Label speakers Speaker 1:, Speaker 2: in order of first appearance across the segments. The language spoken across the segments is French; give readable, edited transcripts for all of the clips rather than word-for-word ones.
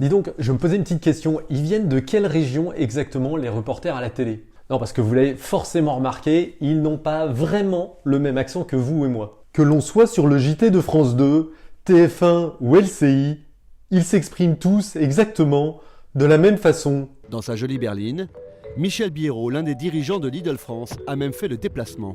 Speaker 1: Dis donc, je me posais une petite question. Ils viennent de quelle région exactement les reporters à la télé? Non, parce que vous l'avez forcément remarqué, ils n'ont pas vraiment le même accent que vous et moi. Que l'on soit sur le JT de France 2, TF1 ou LCI, ils s'expriment tous exactement de la même façon.
Speaker 2: Dans sa jolie berline, Michel Biérot, l'un des dirigeants de Lidl France, a même fait le déplacement.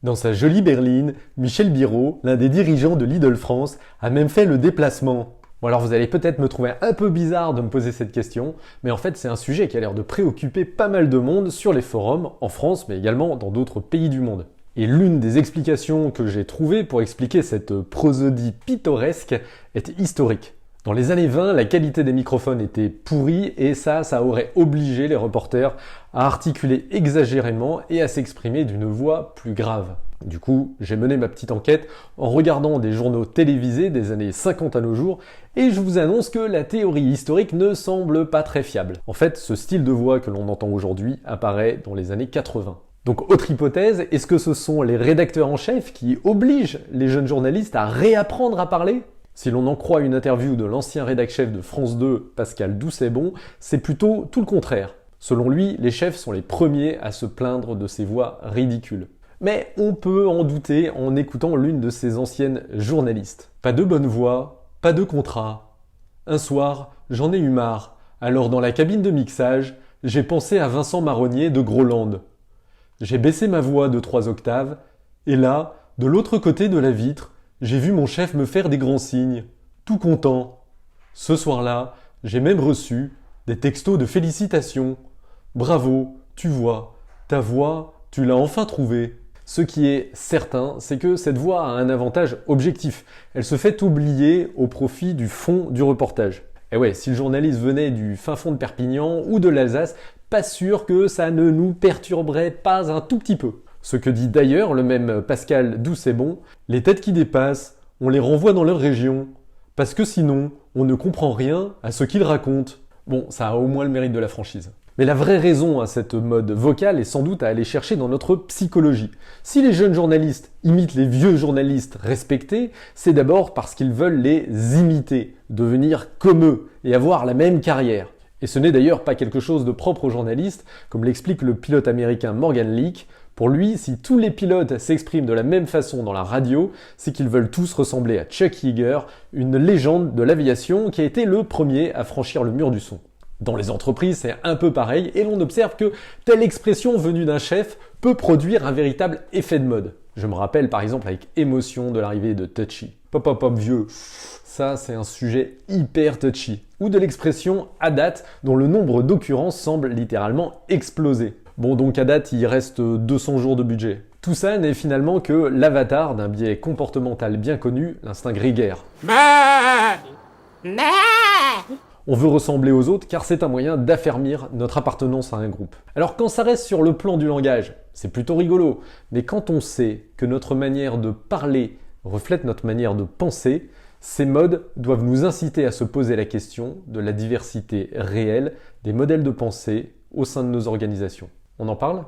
Speaker 1: Dans sa jolie berline, Michel Biérot, l'un des dirigeants de Lidl France, a même fait le déplacement. Bon alors vous allez peut-être me trouver un peu bizarre de me poser cette question, mais en fait c'est un sujet qui a l'air de préoccuper pas mal de monde sur les forums, en France mais également dans d'autres pays du monde. Et l'une des explications que j'ai trouvées pour expliquer cette prosodie pittoresque est historique. Dans les années 20, la qualité des microphones était pourrie et ça aurait obligé les reporters à articuler exagérément et à s'exprimer d'une voix plus grave. Du coup, j'ai mené ma petite enquête en regardant des journaux télévisés des années 50 à nos jours et je vous annonce que la théorie historique ne semble pas très fiable. En fait, ce style de voix que l'on entend aujourd'hui apparaît dans les années 80. Donc, autre hypothèse, est-ce que ce sont les rédacteurs en chef qui obligent les jeunes journalistes à réapprendre à parler ? Si l'on en croit une interview de l'ancien rédac-chef de France 2, Pascal Doucet-Bon, c'est plutôt tout le contraire. Selon lui, les chefs sont les premiers à se plaindre de ces voix ridicules. Mais on peut en douter en écoutant l'une de ces anciennes journalistes. Pas de bonne voix, pas de contrat. Un soir, j'en ai eu marre. Alors dans la cabine de mixage, j'ai pensé à Vincent Marronnier de Groland. J'ai baissé ma voix de 3 octaves, et là, de l'autre côté de la vitre, j'ai vu mon chef me faire des grands signes, tout content. Ce soir-là, j'ai même reçu des textos de félicitations. Bravo, tu vois, ta voix, tu l'as enfin trouvée. Ce qui est certain, c'est que cette voix a un avantage objectif. Elle se fait oublier au profit du fond du reportage. Et ouais, si le journaliste venait du fin fond de Perpignan ou de l'Alsace, pas sûr que ça ne nous perturberait pas un tout petit peu. Ce que dit d'ailleurs le même Pascal Doucet-Bon, les têtes qui dépassent, on les renvoie dans leur région, parce que sinon, on ne comprend rien à ce qu'ils racontent. Bon, ça a au moins le mérite de la franchise. Mais la vraie raison à cette mode vocale est sans doute à aller chercher dans notre psychologie. Si les jeunes journalistes imitent les vieux journalistes respectés, c'est d'abord parce qu'ils veulent les imiter, devenir comme eux et avoir la même carrière. Et ce n'est d'ailleurs pas quelque chose de propre aux journalistes, comme l'explique le pilote américain Morgan Leake. Pour lui, si tous les pilotes s'expriment de la même façon dans la radio, c'est qu'ils veulent tous ressembler à Chuck Yeager, une légende de l'aviation qui a été le premier à franchir le mur du son. Dans les entreprises, c'est un peu pareil et l'on observe que telle expression venue d'un chef peut produire un véritable effet de mode. Je me rappelle par exemple avec émotion de l'arrivée de Touchy. Pop pop pop vieux, ça c'est un sujet hyper touchy. Ou de l'expression à date dont le nombre d'occurrences semble littéralement exploser. Bon donc à date il reste 200 jours de budget. Tout ça n'est finalement que l'avatar d'un biais comportemental bien connu, l'instinct grégaire. On veut ressembler aux autres car c'est un moyen d'affermir notre appartenance à un groupe. Alors quand ça reste sur le plan du langage, c'est plutôt rigolo, mais quand on sait que notre manière de parler reflète notre manière de penser, ces modes doivent nous inciter à se poser la question de la diversité réelle des modèles de pensée au sein de nos organisations. On en parle ?